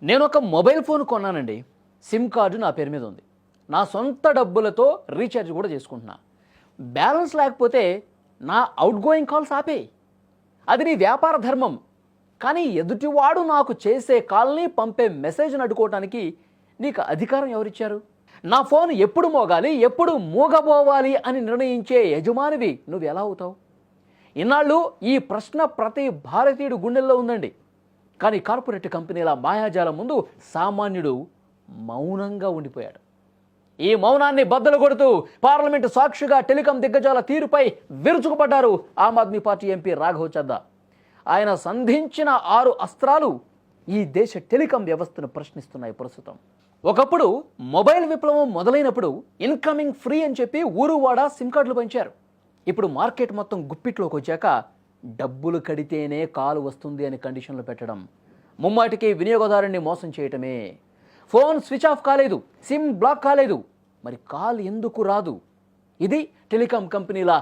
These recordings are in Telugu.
నేను ఒక మొబైల్ ఫోన్ కొన్నానండి. సిమ్ కార్డు నా పేరు మీద ఉంది. నా సొంత డబ్బులతో రీఛార్జ్ కూడా చేసుకుంటున్నా. బ్యాలెన్స్ లేకపోతే నా అవుట్ గోయింగ్ కాల్స్ ఆపేయి. అది నీ వ్యాపార ధర్మం. కానీ ఎదుటివాడు నాకు చేసే కాల్ని పంపే మెసేజ్ని అడ్డుకోవటానికి నీకు అధికారం ఎవరిచ్చారు? నా ఫోన్ ఎప్పుడు మోగాలి, ఎప్పుడు మూగబోవాలి అని నిర్ణయించే యజమానివి నువ్వు ఎలా అవుతావు? ఇన్నాళ్ళు ఈ ప్రశ్న ప్రతి భారతీయుడు గుండెల్లో ఉందండి. కానీ కార్పొరేట్ కంపెనీల మాయాజాలం ముందు సామాన్యుడు మౌనంగా ఉండిపోయాడు. ఈ మౌనాన్ని బద్దలు కొడుతూ పార్లమెంటు సాక్షిగా టెలికాం దిగ్గజాల తీరుపై విరుచుకుపడ్డారు ఆమ్ ఆద్మీ పార్టీ ఎంపీ రాఘవ్ చద్దా. ఆయన సంధించిన 6 అస్త్రాలు ఈ దేశ టెలికాం వ్యవస్థను ప్రశ్నిస్తున్నాయి ప్రస్తుతం. ఒకప్పుడు మొబైల్ విప్లవం మొదలైనప్పుడు ఇన్కమింగ్ ఫ్రీ అని చెప్పి ఊరువాడ సిమ్ కార్డులు పంచారు. ఇప్పుడు మార్కెట్ మొత్తం గుప్పిట్లోకి వచ్చాక డబ్బులు కడితేనే కాల్ వస్తుంది అని కండిషన్లు పెట్టడం, ముమ్మాటికి వినియోగదారుని మోసం చేయటమే. ఫోన్ స్విచ్ ఆఫ్ కాలేదు, సిమ్ బ్లాక్ కాలేదు, మరి కాల్ ఎందుకు రాదు? ఇది టెలికాం కంపెనీల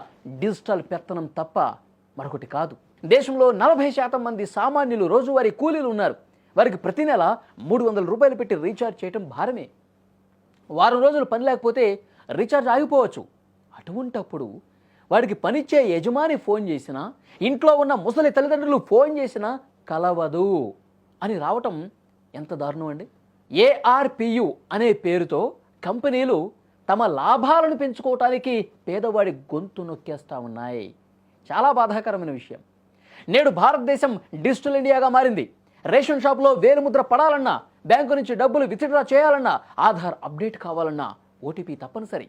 డిజిటల్ పెత్తనం తప్ప మరొకటి కాదు. దేశంలో 40% మంది సామాన్యులు రోజువారీ కూలీలు ఉన్నారు. వారికి ప్రతి నెల 300 రూపాయలు పెట్టి రీఛార్జ్ చేయటం భారమే. వారం రోజులు పని లేకపోతే రీఛార్జ్ ఆగిపోవచ్చు. అటువంటప్పుడు వాడికి పనిచ్చే యజమాని ఫోన్ చేసినా, ఇంట్లో ఉన్న ముసలి తల్లిదండ్రులు ఫోన్ చేసినా కలవదు అని రావటం ఎంత దారుణం అండి. ఏఆర్పియు అనే పేరుతో కంపెనీలు తమ లాభాలను పెంచుకోవటానికి పేదవాడి గొంతు నొక్కేస్తూ ఉన్నాయి. చాలా బాధాకరమైన విషయం. నేడు భారతదేశం డిజిటల్ ఇండియాగా మారింది. రేషన్ షాప్లో వేలుముద్ర పడాలన్నా, బ్యాంకు నుంచి డబ్బులు విత్డ్రా చేయాలన్నా, ఆధార్ అప్డేట్ కావాలన్నా ఓటీపీ తప్పనిసరి.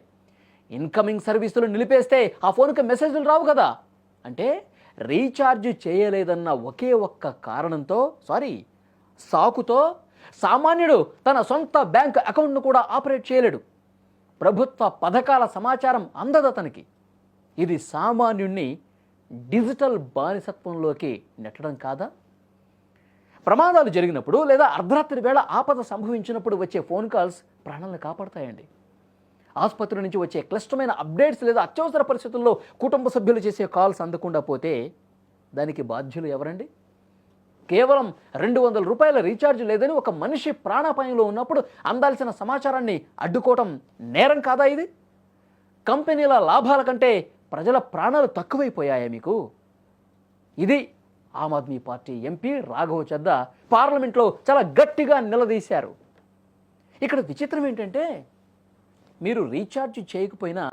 ఇన్కమింగ్ సర్వీసులు నిలిపేస్తే ఆ ఫోన్కి మెసేజ్లు రావు కదా. అంటే రీఛార్జ్ చేయలేదన్న ఒకే ఒక్క కారణంతో సాకుతో సామాన్యుడు తన సొంత బ్యాంక్ అకౌంట్ను కూడా ఆపరేట్ చేయలేడు. ప్రభుత్వ పథకాల సమాచారం అందదు అతనికి. ఇది సామాన్యుణ్ణి డిజిటల్ బానిసత్వంలోకి నెట్టడం కాదా? ప్రమాదాలు జరిగినప్పుడు లేదా అర్ధరాత్రి వేళ ఆపద సంభవించినప్పుడు వచ్చే ఫోన్ కాల్స్ ప్రాణాలను కాపాడతాయండి. ఆసుపత్రి నుంచి వచ్చే క్లిష్టమైన అప్డేట్స్ లేదా అత్యవసర పరిస్థితుల్లో కుటుంబ సభ్యులు చేసే కాల్స్ అందకుండా పోతే దానికి బాధ్యులు ఎవరండి? కేవలం 200 రూపాయల రీఛార్జ్ లేదని ఒక మనిషి ప్రాణాపాయంలో ఉన్నప్పుడు అందాల్సిన సమాచారాన్ని అడ్డుకోవటం నేరం కాదా ఇది? కంపెనీల లాభాల కంటే ప్రజల ప్రాణాలు తక్కువైపోయాయా మీకు? ఇది ఆమ్ ఆద్మీ పార్టీ ఎంపీ రాఘవ్ చద్దా పార్లమెంట్లో చాలా గట్టిగా నిలదీశారు. ఇక్కడ విచిత్రం ఏంటంటే, మీరు రీఛార్జ్ చేయకపోయినా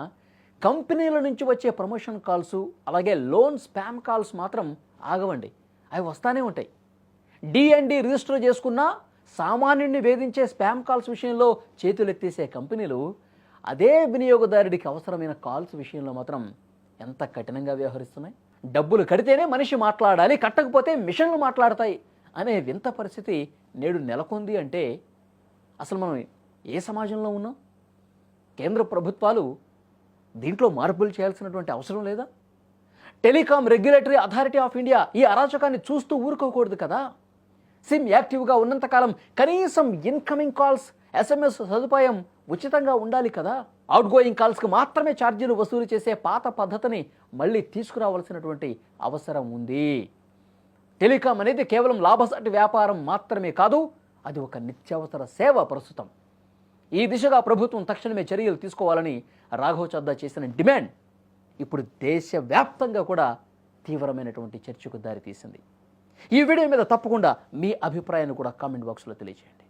కంపెనీల నుంచి వచ్చే ప్రమోషన్ కాల్స్, అలాగే లోన్ స్పామ్ కాల్స్ మాత్రం ఆగవండి. అవి వస్తానే ఉంటాయి. డిఎన్డి రిజిస్టర్ చేసుకున్న సామాన్యుడిని వేధించే స్పామ్ కాల్స్ విషయంలో చేతులెత్తేసే కంపెనీలు అదే వినియోగదారుడికి అవసరమైన కాల్స్ విషయంలో మాత్రం ఎంత కఠినంగా వ్యవహరిస్తున్నాయి. డబ్బులు కడితేనే మనిషి మాట్లాడాలి, కట్టకపోతే మిషన్లు మాట్లాడతాయి అనే వింత పరిస్థితి నేడు నెలకొంది అంటే అసలు మనం ఏ సమాజంలో ఉన్నాం? కేంద్ర ప్రభుత్వాలు దీంట్లో మార్పులు చేయాల్సినటువంటి అవసరం లేదా? Telecom regulatory authority of India ఈ అరాచకాన్ని చూస్తూ ఊరుకోకూడదు కదా. సిమ్ యాక్టివ్గా ఉన్నంతకాలం కనీసం ఇన్కమింగ్ కాల్స్, ఎస్ఎంఎస్ సదుపాయం ఉచితంగా ఉండాలి కదా. అవుట్ గోయింగ్ కాల్స్కి మాత్రమే ఛార్జీలు వసూలు చేసే పాత పద్ధతిని మళ్ళీ తీసుకురావాల్సినటువంటి అవసరం ఉంది. టెలికాం అనేది కేవలం లాభసాటి వ్యాపారం మాత్రమే కాదు, అది ఒక నిత్యావసర సేవ ప్రస్తుతం. ఈ దిశగా ప్రభుత్వం తక్షణమే చర్యలు తీసుకోవాలని రాఘవ్ చద్దా చేసిన డిమాండ్ ఇప్పుడు దేశవ్యాప్తంగా కూడా తీవ్రమైనటువంటి చర్చకు దారితీసింది. ఈ వీడియో మీద తప్పకుండా మీ అభిప్రాయాన్ని కూడా కామెంట్ బాక్స్లో తెలియజేయండి.